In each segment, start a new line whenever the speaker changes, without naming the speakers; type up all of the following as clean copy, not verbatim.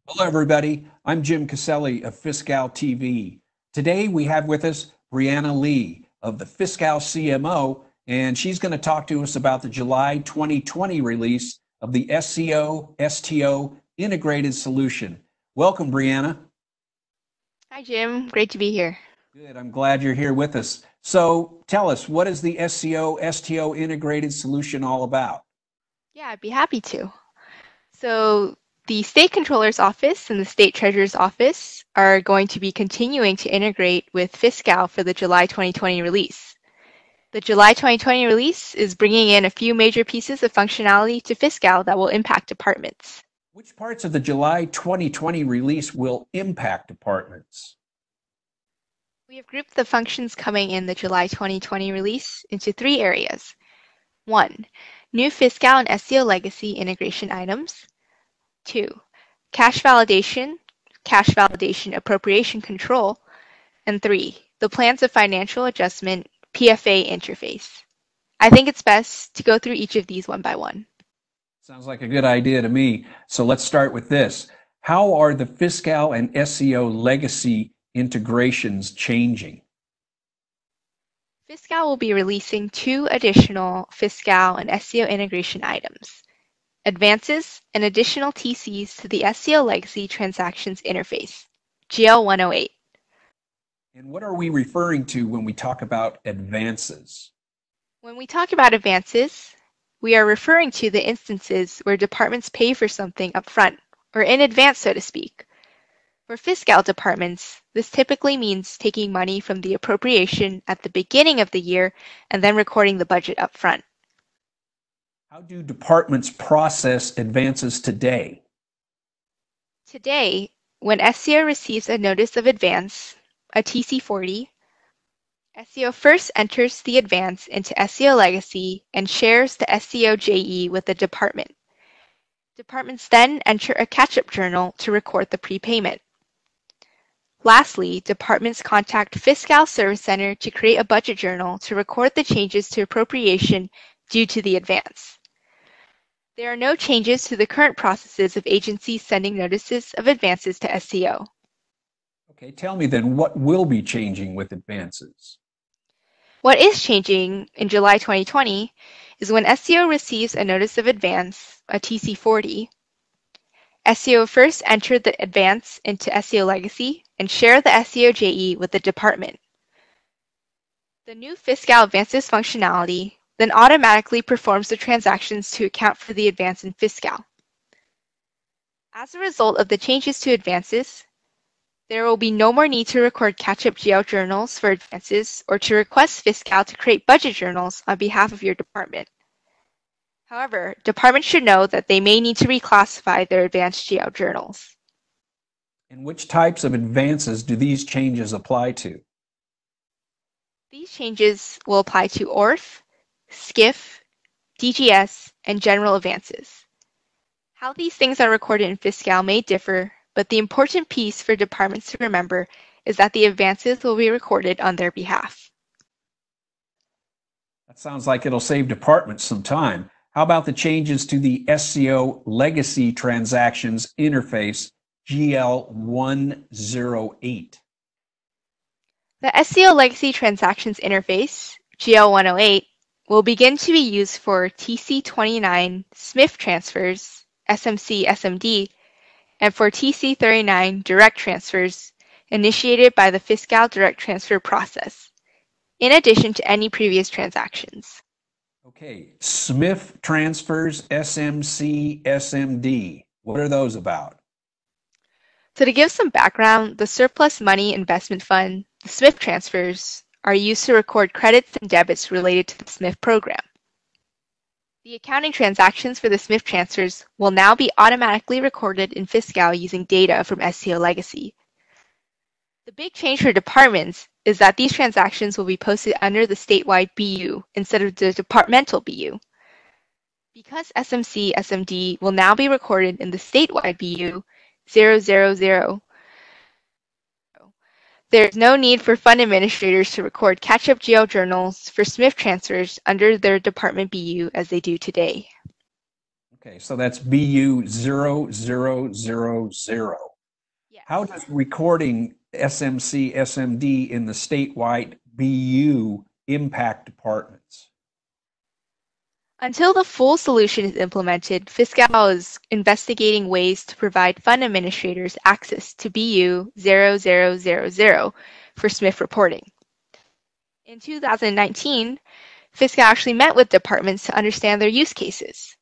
Hello, everybody. I'm Jim Caselli of Fiscal TV. Today we have with us Brianna Lee of the Fiscal CMO, and she's going to talk to us about the July 2020 release of the SCO STO integrated solution. Welcome, Brianna.
Hi, Jim. Great to be here.
Good. I'm glad you're here with us. So tell us, what is the SCO STO integrated solution all about?
Yeah, I'd be happy to. So, the State Controller's Office and the State Treasurer's Office are going to be continuing to integrate with Fiscal for the July 2020 release. The July 2020 release is bringing in a few major pieces of functionality to Fiscal that will impact departments.
Which parts of the July 2020 release will impact departments?
We have grouped the functions coming in the July 2020 release into three areas. 1. New Fiscal and SCO legacy integration items. 2. Cash validation appropriation control. And 3. The plans of financial adjustment Pfa Interface. I think it's best to go through each of these one by one.
Sounds like a good idea to me. So let's start with this. How are the Fiscal and SCO legacy integrations changing?
Fiscal will be releasing 2 additional Fiscal and SCO integration items: advances and additional TCs to the SCO legacy transactions interface, GL 108.
And what are we referring to when we talk about advances?
When we talk about advances, we are referring to the instances where departments pay for something upfront, or in advance, so to speak. For Fiscal departments, this typically means taking money from the appropriation at the beginning of the year and then recording the budget upfront.
How do departments process advances today?
Today, when SCO receives a notice of advance, a TC40, SCO first enters the advance into SCO legacy and shares the SCO JE with the department. Departments then enter a catch-up journal to record the prepayment. Lastly, departments contact Fiscal Service Center to create a budget journal to record the changes to appropriation due to the advance. There are no changes to the current processes of agencies sending notices of advances to SCO.
Okay, tell me then, what will be changing with advances?
What is changing in July 2020 is when SCO receives a notice of advance, a TC40, SCO first entered the advance into SCO legacy and share the SCO JE with the department. The new Fiscal advances functionality then automatically performs the transactions to account for the advance in Fiscal. As a result of the changes to advances, there will be no more need to record catch-up GL journals for advances or to request Fiscal to create budget journals on behalf of your department. However, departments should know that they may need to reclassify their advanced GL journals.
And which types of advances do these changes apply to?
These changes will apply to ORF, SCIF, DGS, and general advances. How these things are recorded in Fiscal may differ, but the important piece for departments to remember is that the advances will be recorded on their behalf.
That sounds like it'll save departments some time. How about the changes to the SCO legacy transactions interface, GL 108?
The SCO legacy transactions interface, GL 108, will begin to be used for TC29 SMIF transfers, SMC SMD, and for TC39 direct transfers initiated by the Fiscal direct transfer process, in addition to any previous transactions.
Okay, SMIF transfers, SMC, SMD. What are those about?
So to give some background, the surplus money investment fund, the SMIF transfers, are used to record credits and debits related to the SMIF program. The accounting transactions for the SMIF transfers will now be automatically recorded in Fiscal using data from SCO Legacy. The big change for departments is that these transactions will be posted under the statewide BU instead of the departmental BU. Because SMC SMD will now be recorded in the statewide BU 000, there is no need for fund administrators to record catch-up GL journals for SMIF transfers under their department BU as they do today.
Okay, so that's BU0000. How
Yes.
does recording SMC, SMD in the statewide BU impact departments?
Until the full solution is implemented, Fiscal is investigating ways to provide fund administrators access to BU 0000 for SMIF reporting. In 2019, Fiscal actually met with departments to understand their use cases.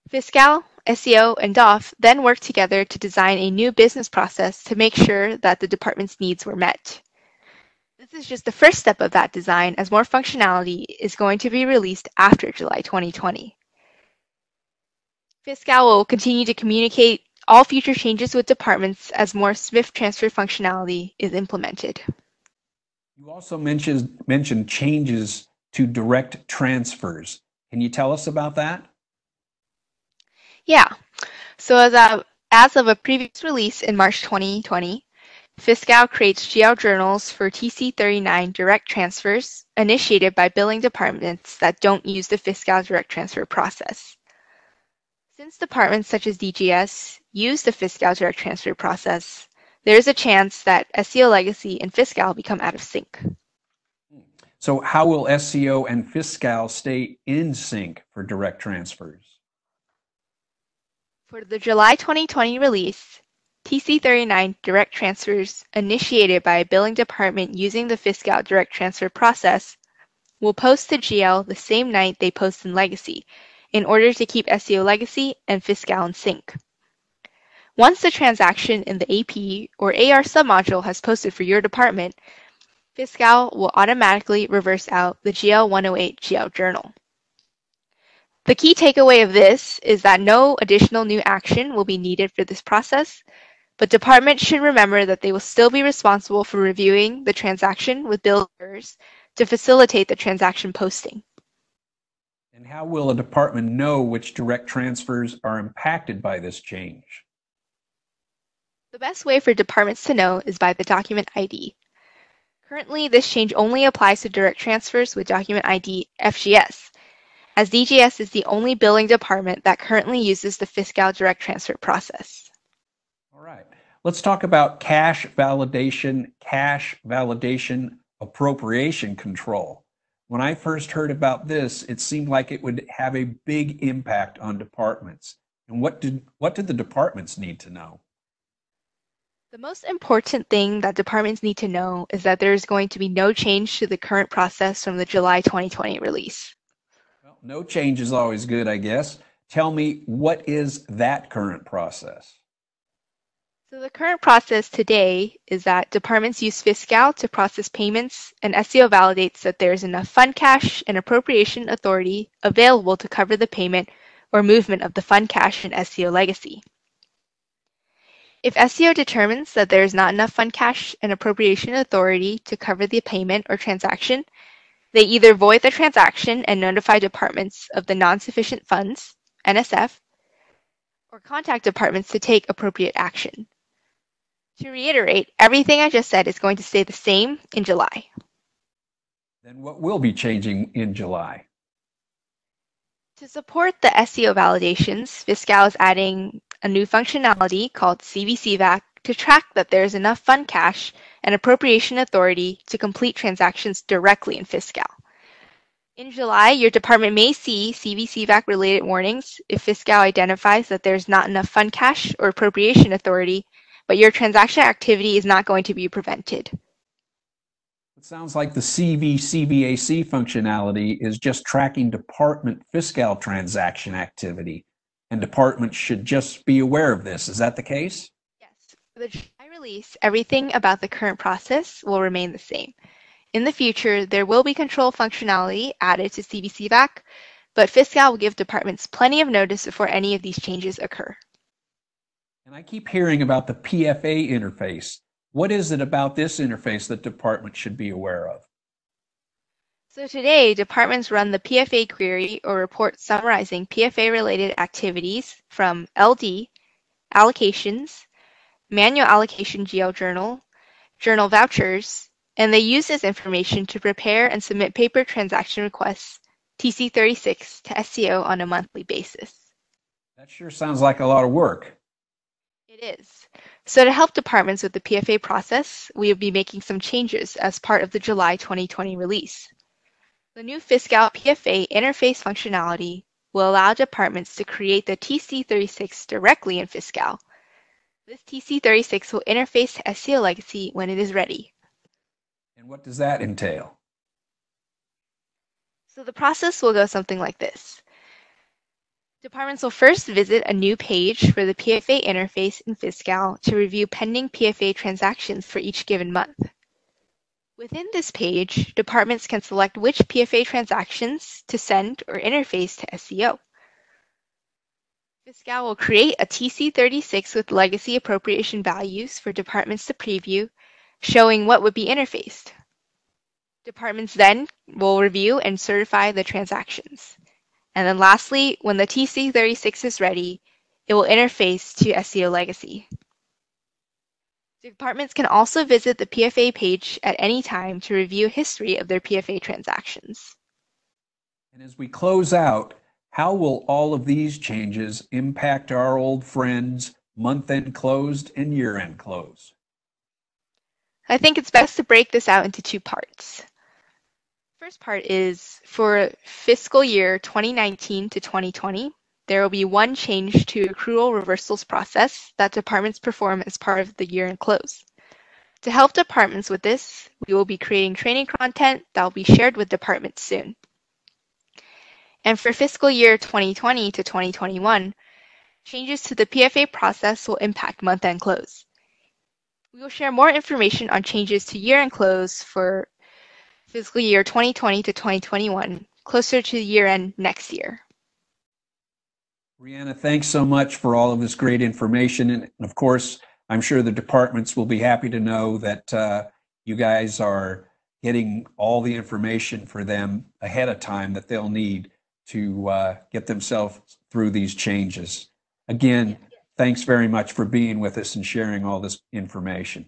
Fiscal, SEO, and DOF then worked together to design a new business process to make sure that the department's needs were met. This is just the first step of that design, as more functionality is going to be released after July 2020. Fiscal will continue to communicate all future changes with departments as more SMIF transfer functionality is implemented.
You also mentioned changes to direct transfers. Can you tell us about that?
Yeah, so as of a previous release in March 2020, Fiscal creates GL journals for TC39 direct transfers initiated by billing departments that don't use the Fiscal direct transfer process. Since departments such as DGS use the Fiscal direct transfer process, there is a chance that SEO legacy and Fiscal become out of sync.
So how will SEO and Fiscal stay in sync for direct transfers?
For the July 2020 release, TC39 direct transfers initiated by a billing department using the Fiscal direct transfer process will post to GL the same night they post in legacy in order to keep SEO legacy and Fiscal in sync. Once the transaction in the AP or AR submodule has posted for your department, Fiscal will automatically reverse out the GL 108 GL journal. The key takeaway of this is that no additional new action will be needed for this process, but departments should remember that they will still be responsible for reviewing the transaction with billers to facilitate the transaction posting.
And how will a department know which direct transfers are impacted by this change?
The best way for departments to know is by the document ID. Currently, this change only applies to direct transfers with document ID FGS, as DGS is the only billing department that currently uses the Fiscal direct transfer process.
All right, let's talk about cash validation appropriation control. When I first heard about this, it seemed like it would have a big impact on departments. And what did the departments need to know?
The most important thing that departments need to know is that there is going to be no change to the current process from the July 2020 release.
Well, no change is always good, I guess. Tell me, what is that current process?
So the current process today is that departments use Fiscal to process payments, and SEO validates that there is enough fund cash and appropriation authority available to cover the payment or movement of the fund cash and SEO legacy. If SEO determines that there is not enough fund cash and appropriation authority to cover the payment or transaction, they either void the transaction and notify departments of the non-sufficient funds, NSF, or contact departments to take appropriate action. To reiterate, everything I just said is going to stay the same in July.
Then what will be changing in July?
To support the SEO validations, Fiscal is adding a new functionality called CVCVAC to track that there is enough fund cash and appropriation authority to complete transactions directly in Fiscal. In July, your department may see CVCVAC related warnings if Fiscal identifies that there is not enough fund cash or appropriation authority, but your transaction activity is not going to be prevented.
It sounds like the CVCVAC functionality is just tracking department Fiscal transaction activity, and departments should just be aware of this. Is that the case?
Yes. For the July release, everything about the current process will remain the same. In the future, there will be control functionality added to CVCVAC, but Fiscal will give departments plenty of notice before any of these changes occur.
And I keep hearing about the Pfa interface. What is it about this interface that departments should be aware of?
So today, departments run the PFA query or report summarizing PFA-related activities from LD, allocations, manual allocation GL journal, journal vouchers, and they use this information to prepare and submit paper transaction requests, TC36, to SEO on a monthly basis.
That sure sounds like a lot of work.
It is. So to help departments with the PFA process, we will be making some changes as part of the July 2020 release. The new Fiscal Pfa Interface functionality will allow departments to create the TC36 directly in Fiscal. This TC36 will interface to SCO Legacy when it is ready.
And what does that entail?
So the process will go something like this. Departments will first visit a new page for the PFA interface in Fiscal to review pending PFA transactions for each given month. Within this page, departments can select which PFA transactions to send or interface to SCO. Fiscal will create a TC36 with legacy appropriation values for departments to preview, showing what would be interfaced. Departments then will review and certify the transactions. And then lastly, when the TC36 is ready, it will interface to SCO Legacy. Departments can also visit the PFA page at any time to review history of their PFA transactions.
And as we close out, how will all of these changes impact our old friends month-end closed and year-end close?
I think it's best to break this out into two parts. First part is for fiscal year 2019 to 2020, there will be one change to accrual reversals process that departments perform as part of the year-end close. To help departments with this, we will be creating training content that will be shared with departments soon. And for fiscal year 2020 to 2021, changes to the PFA process will impact month-end close. We will share more information on changes to year-end close for fiscal year 2020 to 2021, closer to year-end next year.
Brianna, thanks so much for all of this great information. And of course, I'm sure the departments will be happy to know that you guys are getting all the information for them ahead of time that they'll need to get themselves through these changes. Again, thanks very much for being with us and sharing all this information.